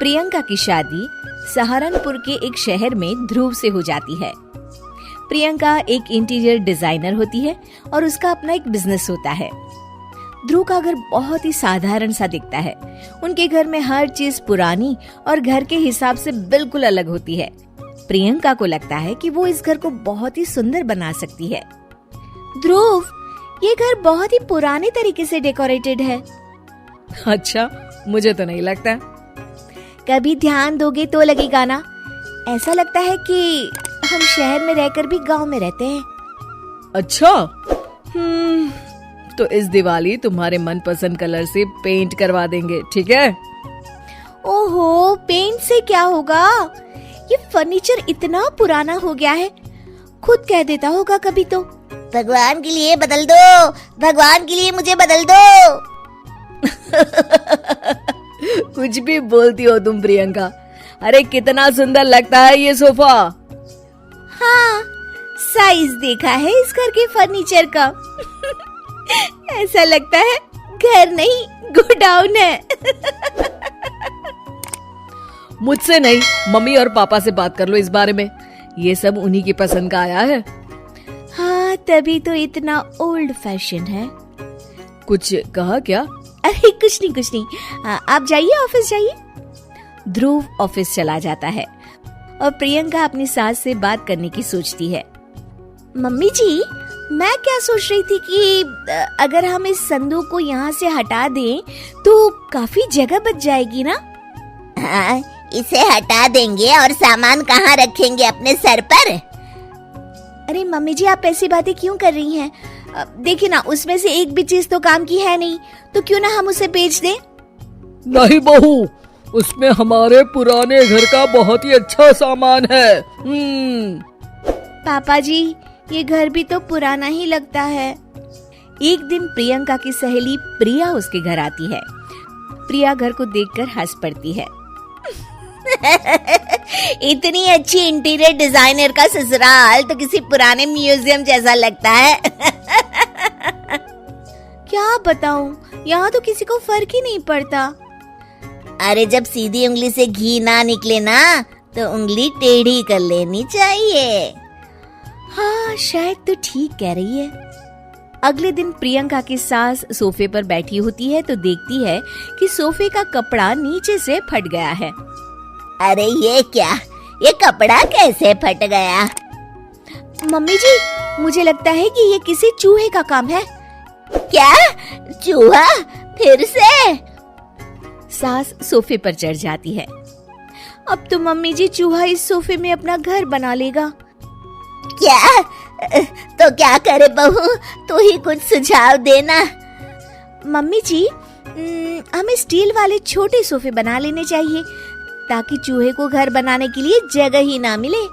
प्रियंका की शादी सहारनपुर के एक शहर में ध्रुव से हो जाती है। प्रियंका एक इंटीरियर डिजाइनर होती है और उसका अपना एक बिजनेस होता है। ध्रुव का घर बहुत ही साधारण सा दिखता है। उनके घर में हर चीज पुरानी और घर के हिसाब से बिल्कुल अलग होती है। प्रियंका को लगता है कि वो इस घर को बहुत ही सुंदर बना सकती है। ध्रुव, ये घर बहुत ही पुराने तरीके से डेकोरेटेड है। अच्छा, मुझे तो नहीं लगता। कभी ध्यान दोगे तो लगेगा ना। ऐसा लगता है कि हम शहर में रहकर भी गांव में रहते हैं। अच्छा, तो इस दिवाली तुम्हारे मनपसंद कलर से पेंट करवा देंगे, ठीक है? ओहो, पेंट से क्या होगा? ये फर्नीचर इतना पुराना हो गया है, खुद कह देता होगा कभी तो, भगवान के लिए बदल दो, भगवान के लिए मुझे बदल दो। कुछ भी बोलती हो तुम प्रियंका। अरे कितना सुंदर लगता है ये सोफा। हाँ, साइज देखा है इस घर के फर्नीचर का। ऐसा लगता है घर नहीं गोडाउन है। मुझसे नहीं, मम्मी और पापा से बात कर लो इस बारे में। ये सब उन्हीं की पसंद का आया है। हाँ, तभी तो इतना ओल्ड फैशन है। कुछ कहा क्या? अरे कुछ नहीं। आप जाइए, ऑफिस जाइए। ध्रुव ऑफिस चला जाता है और प्रियंका अपनी सास से बात करने की सोचती है। मम्मी जी, मैं क्या सोच रही थी कि अगर हम इस संदूक को यहाँ से हटा दें तो काफी जगह बच जाएगी ना। हाँ, इसे हटा देंगे और सामान कहाँ रखेंगे? अपने सर पर? अरे मम्मी जी, आप ऐसी बातें क्यों कर रही हैं? देखिए ना, उसमें से एक भी चीज तो काम की है नहीं, तो क्यों ना हम उसे बेच दें? नहीं बहू, उसमें हमारे पुराने घर का बहुत ही अच्छा सामान है। पापा जी, ये घर भी तो पुराना ही लगता है। एक दिन प्रियंका की सहेली प्रिया उसके घर आती है। प्रिया घर को देखकर हंस पड़ती है। इतनी अच्छी इंटीरियर डिजाइनर का ससुराल तो किसी पुराने म्यूजियम जैसा लगता है। क्या बताऊं, यहाँ तो किसी को फर्क ही नहीं पड़ता। अरे जब सीधी उंगली से घी ना निकले ना, तो उंगली टेढ़ी कर लेनी चाहिए। हाँ, शायद तो ठीक कह रही है। अगले दिन प्रियंका की सास सोफे पर बैठी होती है तो देखती है कि सोफे का कपड़ा नीचे से फट गया है। अरे ये क्या, ये कपड़ा कैसे फट गया? मम्मी जी, मुझे लगता है कि ये किसी चूहे का काम है। क्या? चूहा? फिर से? सास सोफे पर चढ़ जाती है। अब तो मम्मी जी चूहा इस सोफे में अपना घर बना लेगा। क्या? तो क्या करे बहू, तू ही कुछ सुझाव देना। मम्मी जी, हमें स्टील वाले छोटे सोफे बना लेने चाहिए ताकि चूहे को घर बनाने के लिए जगह ही ना मिले।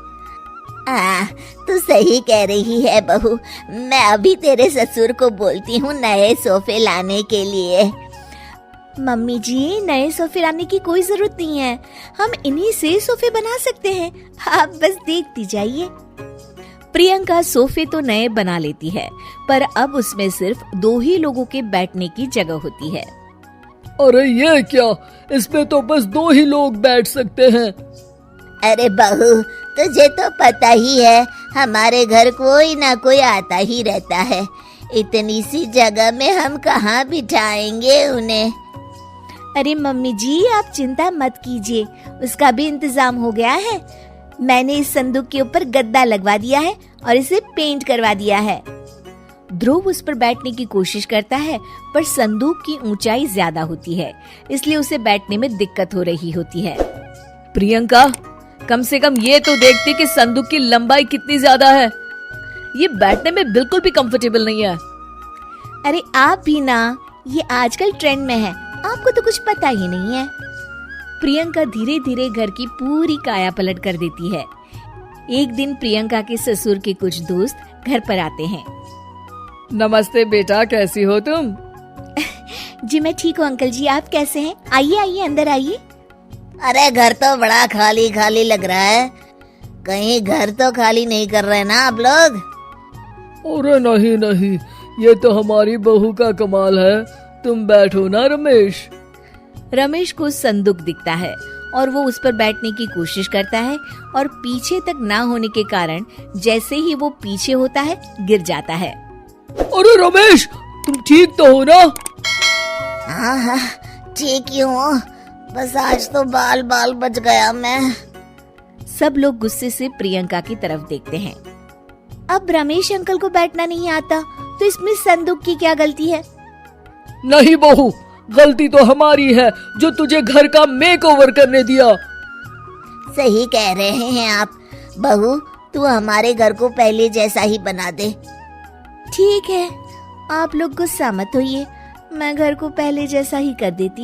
तू सही कह रही है बहू। मैं अभी तेरे ससुर को बोलती हूँ नए सोफे लाने के लिए। मम्मी जी, नए सोफे लाने की कोई जरूरत नहीं है, हम इन्हीं से सोफे बना सकते हैं। आप बस देखती जाइए। प्रियंका सोफे तो नए बना लेती है, पर अब उसमें सिर्फ 2 ही लोगों के बैठने की जगह होती है। अरे ये क्या, इसमें तो बस 2 ही लोग बैठ सकते हैं। अरे बहू, तुझे तो पता ही है हमारे घर कोई ना कोई आता ही रहता है। इतनी सी जगह में हम कहाँ बिठाएंगे उन्हें? अरे मम्मी जी, आप चिंता मत कीजिए, उसका भी इंतजाम हो गया है। मैंने इस संदूक के ऊपर गद्दा लगवा दिया है और इसे पेंट करवा दिया है। ध्रुव उस पर बैठने की कोशिश करता है, पर संदूक की ऊंचाई ज्यादा होती है, इसलिए उसे बैठने में दिक्कत हो रही होती है। प्रियंका, कम से कम ये तो देखती कि संदूक की लंबाई कितनी ज्यादा है। ये बैठने में बिल्कुल भी कंफर्टेबल नहीं है। अरे आप भी ना, ये आजकल ट्रेंड में है, आपको तो कुछ पता ही नहीं है। प्रियंका धीरे धीरे घर की पूरी काया पलट कर देती है। एक दिन प्रियंका के ससुर के कुछ दोस्त घर पर आते हैं। नमस्ते बेटा, कैसी हो तुम? जी मैं ठीक हूँ अंकल जी, आप कैसे हैं? आइए आइए, अंदर आइए। अरे घर तो बड़ा खाली खाली लग रहा है, कहीं घर तो खाली नहीं कर रहे ना आप लोग? अरे नहीं, ये तो हमारी बहू का कमाल है। तुम बैठो ना रमेश। रमेश को संदूक दिखता है और वो उस पर बैठने की कोशिश करता है और पीछे तक ना होने के कारण जैसे ही वो पीछे होता है गिर जाता है। अरे रमेश, तुम ठीक तो हो ना? हाँ हाँ ठीक ही हूँ, बस आज तो बाल बाल बच गया मैं। सब लोग गुस्से से प्रियंका की तरफ देखते हैं। अब रमेश अंकल को बैठना नहीं आता तो इसमें संदूक की क्या गलती है? नहीं बहू, गलती तो हमारी है जो तुझे घर का मेकओवर करने दिया। सही कह रहे हैं आप। बहू, तू हमारे घर को पहले जैसा ही बना दे। ठीक है, आप लोग गुस्सा मत होइए, मैं घर को पहले जैसा ही कर देती।